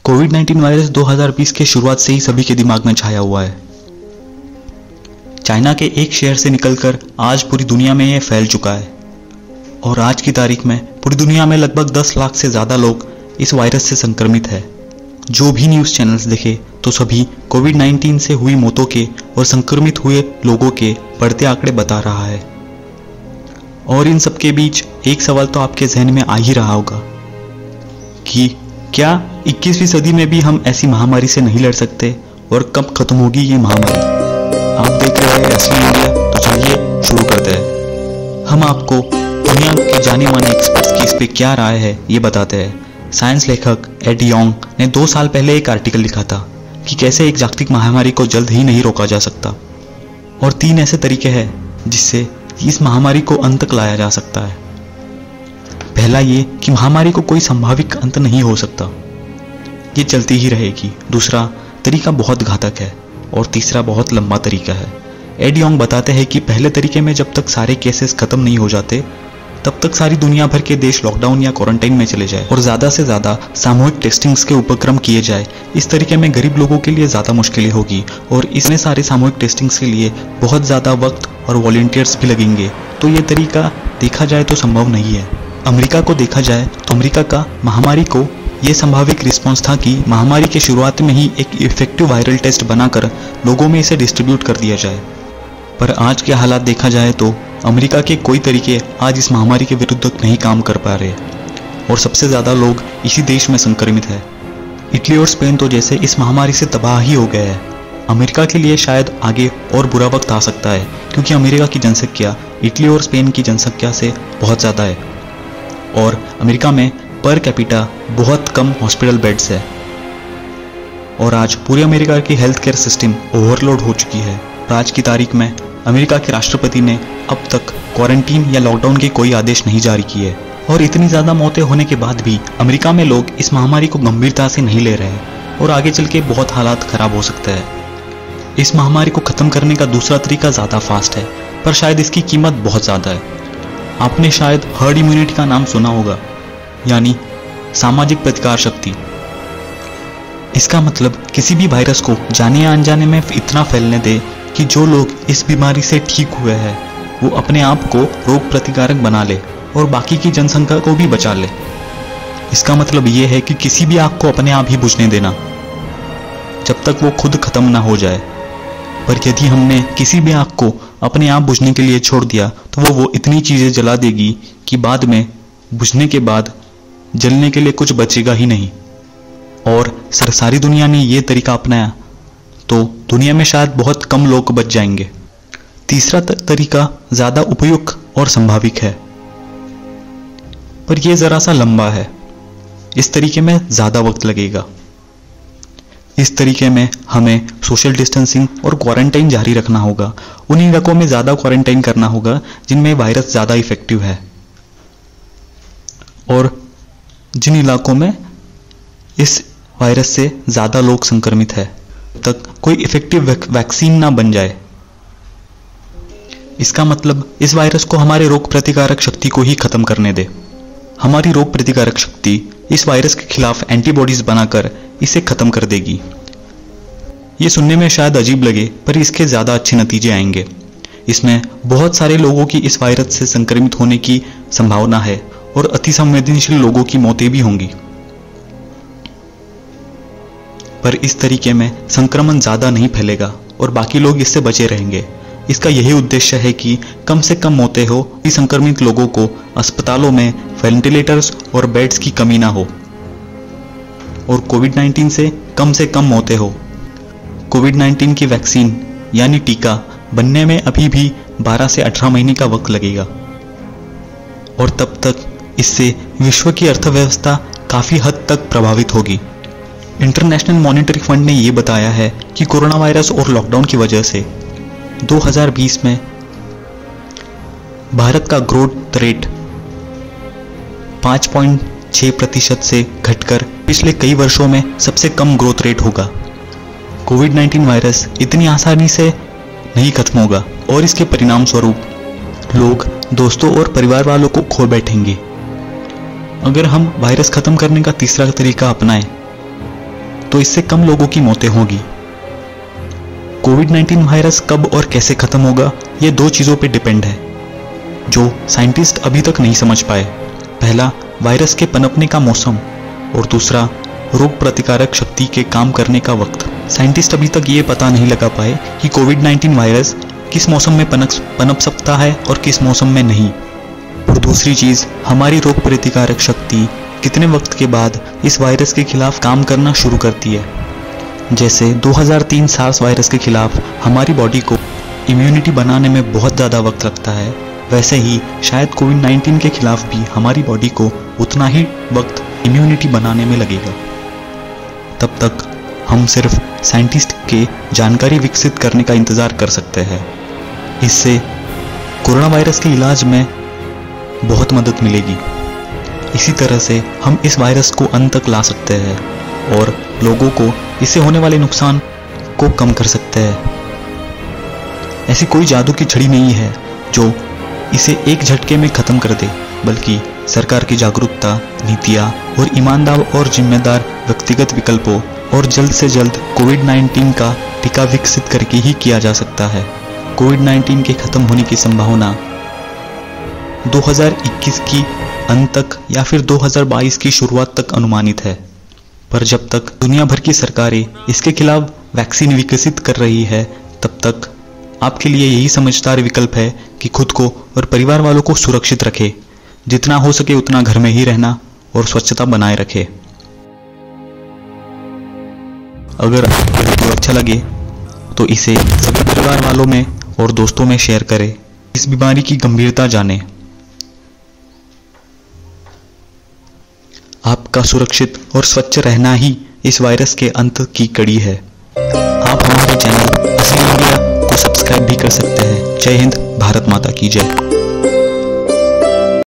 कोविड-19 virus 2020 के शुरुआत से ही सभी के दिमाग में छाया हुआ है। चाइना के एक शहर से निकलकर आज पूरी दुनिया में यह फैल चुका है और आज की तारीख में पूरी दुनिया में लगभग 10 लाख से ज़्यादा लोग इस वायरस से संक्रमित है। जो भी न्यूज़ चैनल्स देखे तो सभी कोविड-19 से हुई मौतों के और संक्रमित हुए लोगों के बढ़ते आंकड़े बता रहा है। और इन सब के बीच एक सवाल तो आपके जहन में आ ही रहा होगा कि क्या 21वीं सदी में भी हम ऐसी महामारी से नहीं लड़ सकते और कब खत्म होगी ये महामारी। आप देख रहे हैं असली इंडिया, तो चलिए शुरू करते हैं। हम आपको दुनिया के जाने माने एक्सपर्ट्स की इस पे क्या राय है ये बताते हैं। साइंस लेखक एड योंग ने 2 साल पहले एक आर्टिकल लिखा था कि कैसे एक जागतिक महामारी को जल्द ही नहीं रोका जा सकता और 3 ऐसे तरीके हैं जिससे इस महामारी को अंत तक लाया जा सकता है। पहला ये कि महामारी को कोई संभावित अंत नहीं हो सकता, ये चलती ही रहेगी। दूसरा तरीका बहुत घातक है और तीसरा बहुत लंबा तरीका है। एड योंग बताते हैं कि पहले तरीके में जब तक सारे केसेस खत्म नहीं हो जाते तब तक सारी दुनिया भर के देश लॉकडाउन या क्वारंटाइन में चले जाए और ज़्यादा से ज़्यादा सामूहिक टेस्टिंग्स के उपक्रम किए जाए। इस तरीके में गरीब लोगों के लिए ज़्यादा मुश्किलें होगी और इसमें सारे सामूहिक टेस्टिंग्स के लिए बहुत ज़्यादा वक्त और वॉलंटियर्स भी लगेंगे। तो ये तरीका देखा जाए तो संभव नहीं है। अमेरिका को देखा जाए तो अमेरिका का महामारी को यह संभावित रिस्पॉन्स था कि महामारी के शुरुआत में ही एक इफेक्टिव वायरल टेस्ट बनाकर लोगों में इसे डिस्ट्रीब्यूट कर दिया जाए। पर आज के हालात देखा जाए तो अमेरिका के कोई तरीके आज इस महामारी के विरुद्ध नहीं काम कर पा रहे और सबसे ज़्यादा लोग इसी देश में संक्रमित है। इटली और स्पेन तो जैसे इस महामारी से तबाह ही हो गए हैं। अमेरिका के लिए शायद आगे और बुरा वक्त आ सकता है क्योंकि अमेरिका की जनसंख्या इटली और स्पेन की जनसंख्या से बहुत ज़्यादा है और अमेरिका में पर कैपिटा बहुत कम हॉस्पिटल बेड्स है और आज पूरे अमेरिका की हेल्थ केयर सिस्टम ओवरलोड हो चुकी है। और आज की तारीख में अमेरिका के राष्ट्रपति ने अब तक क्वारंटीन या लॉकडाउन के कोई आदेश नहीं जारी किए और इतनी ज़्यादा मौतें होने के बाद भी अमेरिका में लोग इस महामारी को गंभीरता से नहीं ले रहे और आगे चल के बहुत हालात खराब हो सकते हैं। इस महामारी को ख़त्म करने का दूसरा तरीका ज़्यादा फास्ट है पर शायद इसकी कीमत बहुत ज़्यादा है। आपने शायद हर्ड इम्यूनिटी का नाम सुना होगा, यानी सामाजिक प्रतिकार शक्ति। इसका मतलब किसी भी वायरस को जाने या अनजाने में इतना फैलने दे कि जो लोग इस बीमारी से ठीक हुए हैं वो अपने आप को रोग प्रतिकारक बना ले और बाकी की जनसंख्या को भी बचा ले। इसका मतलब ये है कि किसी भी आग को अपने आप ही बुझने देना जब तक वो खुद खत्म ना हो जाए। पर यदि हमने किसी भी आग को अपने आप बुझने के लिए छोड़ दिया तो वो इतनी चीज़ें जला देगी कि बाद में बुझने के बाद जलने के लिए कुछ बचेगा ही नहीं। और सारी दुनिया ने ये तरीका अपनाया तो दुनिया में शायद बहुत कम लोग बच जाएंगे। तीसरा तरीका ज़्यादा उपयुक्त और संभावित है पर यह ज़रा सा लंबा है। इस तरीके में ज़्यादा वक्त लगेगा। इस तरीके में हमें सोशल डिस्टेंसिंग और क्वारंटाइन जारी रखना होगा। उन इलाकों में ज़्यादा क्वारंटाइन करना होगा जिनमें वायरस ज़्यादा इफेक्टिव है और जिन इलाकों में इस वायरस से ज़्यादा लोग संक्रमित है तक कोई इफेक्टिव वैक्सीन ना बन जाए। इसका मतलब इस वायरस को हमारे रोग प्रतिकारक शक्ति को ही खत्म करने दे। हमारी रोग प्रतिकारक शक्ति इस वायरस के खिलाफ एंटीबॉडीज बनाकर इसे खत्म कर देगी। ये सुनने में शायद अजीब लगे पर इसके ज़्यादा अच्छे नतीजे आएंगे। इसमें बहुत सारे लोगों की इस वायरस से संक्रमित होने की संभावना है और अति संवेदनशील लोगों की मौतें भी होंगी। पर इस तरीके में संक्रमण ज़्यादा नहीं फैलेगा और बाकी लोग इससे बचे रहेंगे। इसका यही उद्देश्य है कि कम से कम मौतें हो, इस संक्रमित लोगों को अस्पतालों में वेंटिलेटर्स और बेड्स की कमी ना हो और कोविड-19 से कम मौतें हो। कोविड-19 की वैक्सीन यानी टीका बनने में अभी भी 12 से 18 महीने का वक्त लगेगा और तब तक इससे विश्व की अर्थव्यवस्था काफ़ी हद तक प्रभावित होगी। इंटरनेशनल मॉनेटरी फंड ने यह बताया है कि कोरोना वायरस और लॉकडाउन की वजह से 2020 में भारत का ग्रोथ रेट 5.6% से घटकर पिछले कई वर्षों में सबसे कम ग्रोथ रेट होगा। कोविड-19 वायरस इतनी आसानी से नहीं खत्म होगा और इसके परिणाम स्वरूप लोग दोस्तों और परिवार वालों को खो बैठेंगे। अगर हम वायरस खत्म करने का तीसरा तरीका अपनाएं तो इससे कम लोगों की मौतें होगी। कोविड-19 वायरस कब और कैसे खत्म होगा, ये दो चीज़ों पे डिपेंड है जो साइंटिस्ट अभी तक नहीं समझ पाए। पहला, वायरस के पनपने का मौसम, और दूसरा, रोग प्रतिकारक शक्ति के काम करने का वक्त। साइंटिस्ट अभी तक ये पता नहीं लगा पाए कि कोविड-19 वायरस किस मौसम में पनप सकता है और किस मौसम में नहीं। और दूसरी चीज़, हमारी रोग प्रतिकारक शक्ति कितने वक्त के बाद इस वायरस के खिलाफ काम करना शुरू करती है। जैसे 2003 सार्स वायरस के खिलाफ हमारी बॉडी को इम्यूनिटी बनाने में बहुत ज़्यादा वक्त लगता है, वैसे ही शायद कोविड-19 के खिलाफ भी हमारी बॉडी को उतना ही वक्त इम्यूनिटी बनाने में लगेगा। तब तक हम सिर्फ साइंटिस्ट के जानकारी विकसित करने का इंतज़ार कर सकते हैं। इससे कोरोना वायरस के इलाज में बहुत मदद मिलेगी। इसी तरह से हम इस वायरस को अंत तक ला सकते हैं और लोगों को इससे होने वाले नुकसान को कम कर सकते हैं। ऐसी कोई जादू की छड़ी नहीं है जो इसे एक झटके में खत्म कर दे, बल्कि सरकार की जागरूकता, नीतियाँ और ईमानदार और जिम्मेदार व्यक्तिगत विकल्पों और जल्द से जल्द कोविड-19 का टीका विकसित करके ही किया जा सकता है। कोविड-19 के खत्म होने की संभावना 2021 की अंत तक या फिर 2022 की शुरुआत तक अनुमानित है। पर जब तक दुनिया भर की सरकारें इसके खिलाफ वैक्सीन विकसित कर रही है, तब तक आपके लिए यही समझदार विकल्प है कि खुद को और परिवार वालों को सुरक्षित रखें। जितना हो सके उतना घर में ही रहना और स्वच्छता बनाए रखें। अगर आपको अच्छा लगे तो इसे सभी परिवार वालों में और दोस्तों में शेयर करें। इस बीमारी की गंभीरता जानें। आपका सुरक्षित और स्वच्छ रहना ही इस वायरस के अंत की कड़ी है। आप हमारे चैनल असली इंडिया को सब्सक्राइब भी कर सकते हैं। जय हिंद, भारत माता की जय।